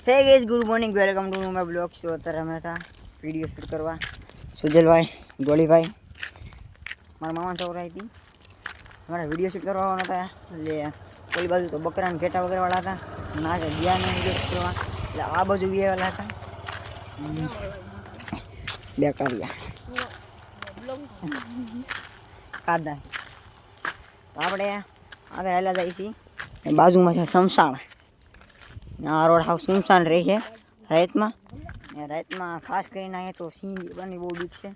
હે guys good morning welcome to my blog show. અત્યારે અમે હતા વિડીયો શૂટ કરવા સુજલભાઈ ડોલીભાઈ મારા મામા છોકરા હતી અમારે વિડીયો શૂટ કરવાના હતા. એટલે પેલી બાજુ તો બકરાને ઘેટા વગેરેવાળા હતા ના કે ગયા ને વિડીયો શૂટ કરવા એટલે આ બાજુ ગયેલા હતા બેકારિયા કાદા. તો આપણે આગળ હેલા જઈએ છીએ બાજુમાં છે શમશાન. આ રોડ હાવ સુમસાન રહે છે રાતમાં ખાસ કરીને અહીંયા તો સિંહ બની બહુ બીક છે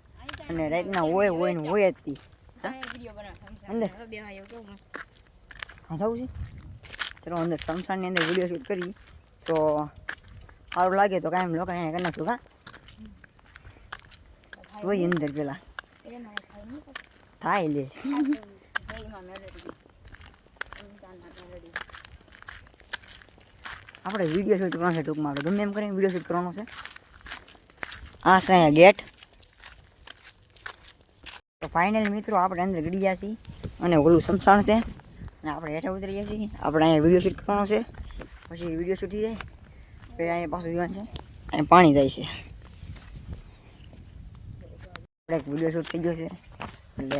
અને રાતના હોય ને હોય જ તી અંદર હા જવું છે. ચલો અંદર શમશાનની અંદર વિડીયો શૂટ કરી તો સારું લાગે તો કાંઈ લોકો એને કરી નાખ્યું. હોય અંદર પેલા થાય લે આપણે વિડીયો શૂટ કરવાનો છે ટૂંકમાં ગમે એમ કરીને વિડીયો શૂટ કરવાનો છે. આ છે અહીંયા ગેટ. તો ફાઇનલી મિત્રો આપણે અંદર ગડી ગયા છીએ અને ઓલું શમશાન છે અને આપણે હેઠા ઉતરી ગયા છીએ. આપણે અહીંયા વિડીયો શૂટ કરવાનો છે પછી વિડીયો શૂટ થઈ જાય પછી અહીંયા પાછું જવાનું છે અહીંયા પાણી જાય છે. આપણે એક વિડીયો શૂટ થઈ ગયો છે એટલે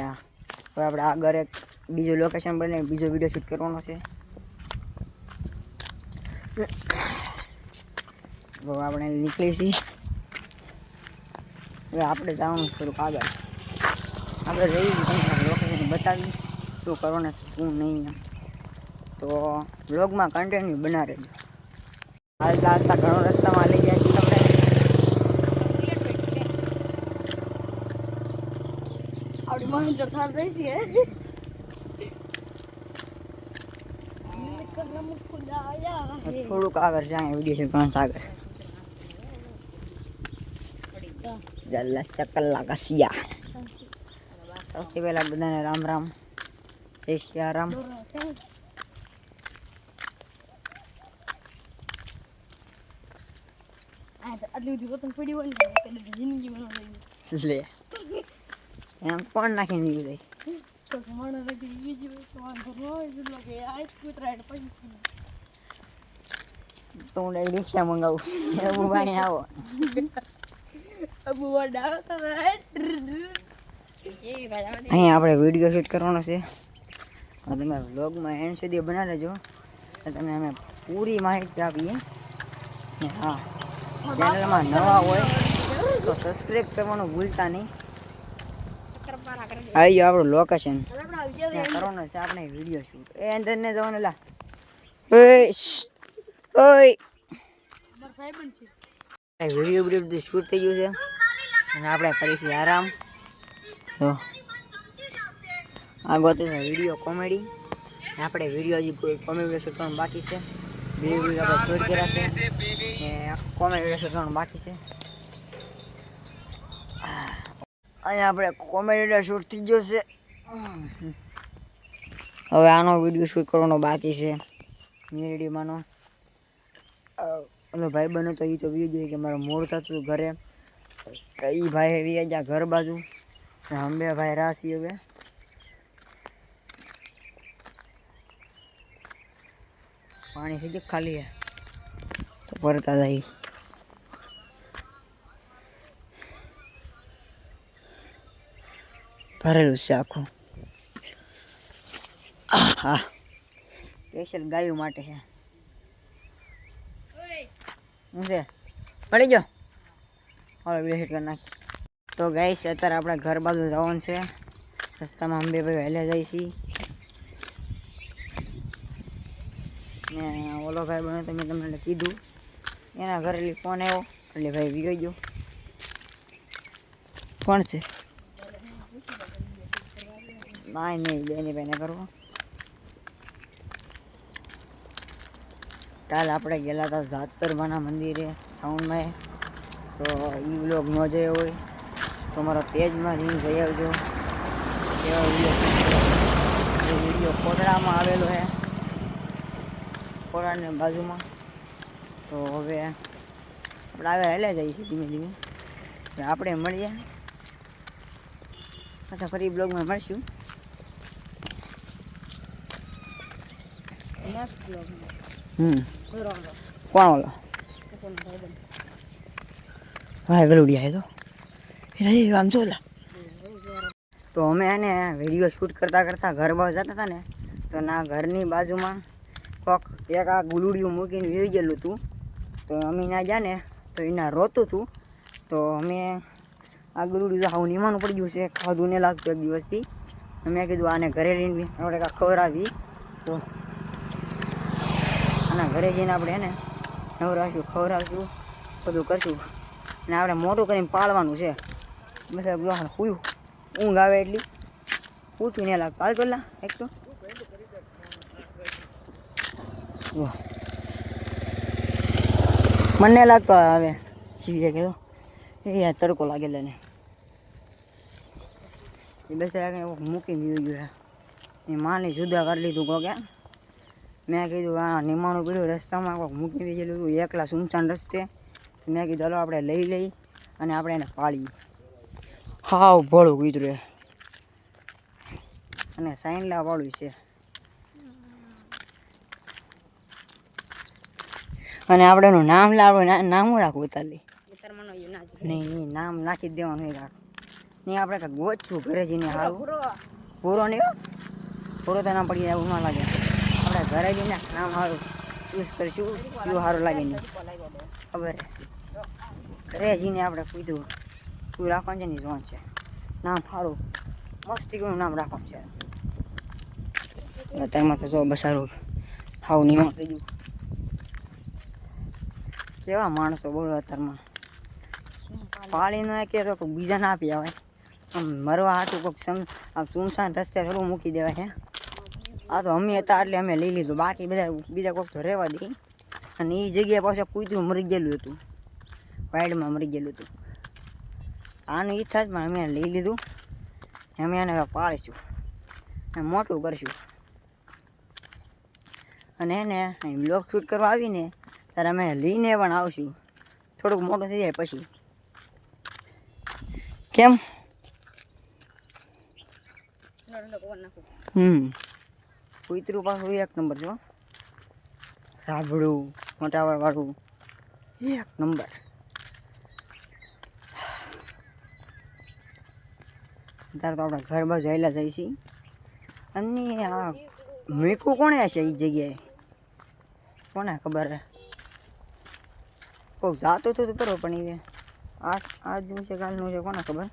હવે આપણે આગળ એક બીજું લોકેશન બને બીજો વિડીયો શૂટ કરવાનો છે. આપણે નીકળી છીએ હવે આપણે જવાનું થોડુંક આગળ આપણે રહી લોકેશન બતાવી શું કરવાનું છે શું નહીં. તો બ્લોગમાં કન્ટિન્યુ બના રહેજો. હાલતા હાલતા ઘણો રસ્તામાં લઈ જાય છે આપણે. થોડુંક આગળ છે અહીંયા વિડીયો શૂટ કરવાનું આગળ જલ્લા શકલ્લા કસિયા. સૌથી પહેલાં બધાને રામ રામ જય સિયારામ. લે એમ કોણ નાખી નીકળી જાય તો હું રિક્ષા મંગાવું એવું ભાઈ આવો અહીંયા આપણે વિડીયો શૂટ કરવાનો છે. તમે વ્લોગમાં એન્ડ સુધી બના લેજો તમને અમે પૂરી માહિતી આપીએ. હા ચેનલમાં નવા હોય તો સબસ્ક્રાઈબ કરવાનું ભૂલતા નહીં. આવી જાઓ આપણું લોકેશન ત્યાં કરવાનું છે આપણે વિડીયો શૂટ. એ અંદર ને જવાનું લા વિડીયો બધું શૂટ થઈ ગયું છે અને આપણે કરીશું આરામ. તો આ ગોતે છે વિડીયો કોમેડી. આપણે વિડીયો હજી કોઈ કોમેડી શૂટ કરવાનું બાકી છે. વિડીયો આપણે શૂટ કર્યા છે ને કોમેડી શૂટ કરવાનું બાકી છે. અહીંયા આપણે કોમેડી શૂટ થઈ ગયો છે. હવે આનો વિડીયો શૂટ કરવાનો બાકી છે મેરડીમાંનો. ઓલો ભાઈ બનો તો એ તો વી જોઈએ કે મારે મોડ થતું ઘરે એ ભાઈ વી ગયા ઘર બાજુ અંબે ભાઈ રાશી. હવે પાણી થઈ ગયું ખાલી તો ભરતા જાય. ભરેલું છે આખું. હા સ્પેશિયલ ગાયો માટે છે. શું છે પડી ગયો હવે વિડીયો કરી નાખી. તો ગાઈસ અત્યારે આપણે ઘર બાજુ જવાનું છે. રસ્તામાં અંબે ભાઈ વહેલા જાય છે ને ઓલો ભાઈ બને તો મેં તમને કીધું એના ઘરે ફોન આવ્યો એટલે ભાઈ વી ગયો. કોણ છે ના નહીં બેની ભાઈને કરવો. કાલ આપણે ગયેલા હતા જાતરબાના મંદિરે સાઉન્ડમાં. તો એ બ્લોગ ન જોયો હોય તો મારા પેજમાં જઈને જઈ આવજો. એવા વિડીયો કોટડામાં આવેલો છે કોટડાની બાજુમાં. તો હવે આપણે આગળ હાલ્યા જઈએ છીએ ધીમે ધીમે. આપણે મળીએ પાછા ફરી બ્લોગમાં મળશું. કોણ ઓલો હા ગલુડી આવ્યો તો એ આમ જો તો અમે એને વિડીયો શૂટ કરતાં કરતાં ઘર બહાર જતા હતા ને તો ના ઘરની બાજુમાં કોક એક આ ગુલુડિયું મૂકીને વી ગયેલું હતું તો અમે ના ગયા ને તો એના રોતું હતું તો અમે આ ગુલુડિયું હાવ નીમાનું પડી ગયું છે ખાધું ને લાગતું એક દિવસથી મેં કીધું આને ઘરે લઈને આપણે કાંઈ ખવડાવી તો આના ઘરે જઈને આપણે એને નવરાવશું ખવડાવશું બધું કરશું અને આપણે મોટું કરીને પાળવાનું છે બસ પૂયું ઊંઘ આવે એટલી પૂતું નહીં લાગતું હાલ તોલા એક તો મને નહીં લાગતો હવે જીવીએ કીધું એ તડકો લાગેલો ને એ બસ મૂકીને ગયું ગયું એ માની જુદા કરી લીધું કોકે મેં કીધું આ નિમાણું પીડ્યું રસ્તામાં કોઈક મૂકી ગયેલું હતું એકલા સુમસાન રસ્તે મેં કીધું ચાલો આપણે લઈ અને આપણે એને પાળીએ હાવ ભોળું કીધું અને સાઈનલા વાળું છે અને આપણે એનું નામ લાવવું નામ રાખવું તાલી નહીં નામ નાખી જ દેવાનું એ રાખ નહીં આપણે કાંઈક ગોતશું ઘરે જઈને સારું પૂરો નહીં પૂરો તો નામ પડી એવું ના લાગે આપણે ઘરે જઈને નામ સારું ચૂઝ કરીશું એવું સારું લાગે નહીં ખબર ઘરે જઈને આપણે કીધું તું રાખવાનું છે ને જોન છે નામ સારું મસ્તીનું નામ રાખવાનું છે અત્યારમાં તો જો બસારું હાવ નિમણ થઈ ગયું કેવા માણસો બોલો અત્યારમાં પાળી ન કે તો કોઈ બીજા ના આપી આવે આમ મરવા હાટું કોઈક આમ સુમસાન રસ્તે થોડું મૂકી દેવાય હે આ તો અમે હતા એટલે અમે લઈ લીધું બાકી બીજા કોઈક તો રહેવા દે અને એ જગ્યાએ પાછું કૂતરું મરી ગયેલું હતું વાઇડમાં મરી ગયેલું હતું આનું ઈચ્છા જ પણ અમે લઈ લીધું અમે એને પાળીશું અને મોટું કરીશું અને એને બ્લોગ શૂટ કરવા આવીને ત્યારે અમે લઈને પણ આવશું થોડુંક મોટું થઈ જાય પછી કેમ કૂતરું પાછું એક નંબર છે રાબડું મોટાવાળું એક નંબર ત્યારે તો આપણે ઘર બાજુ આવેલા જઈશી અને આ મીકું કોણે હશે એ જગ્યાએ કોને ખબર કોઈ જાતું હતું કરો પણ એ આ દિવસે કાલનું છે કોને ખબર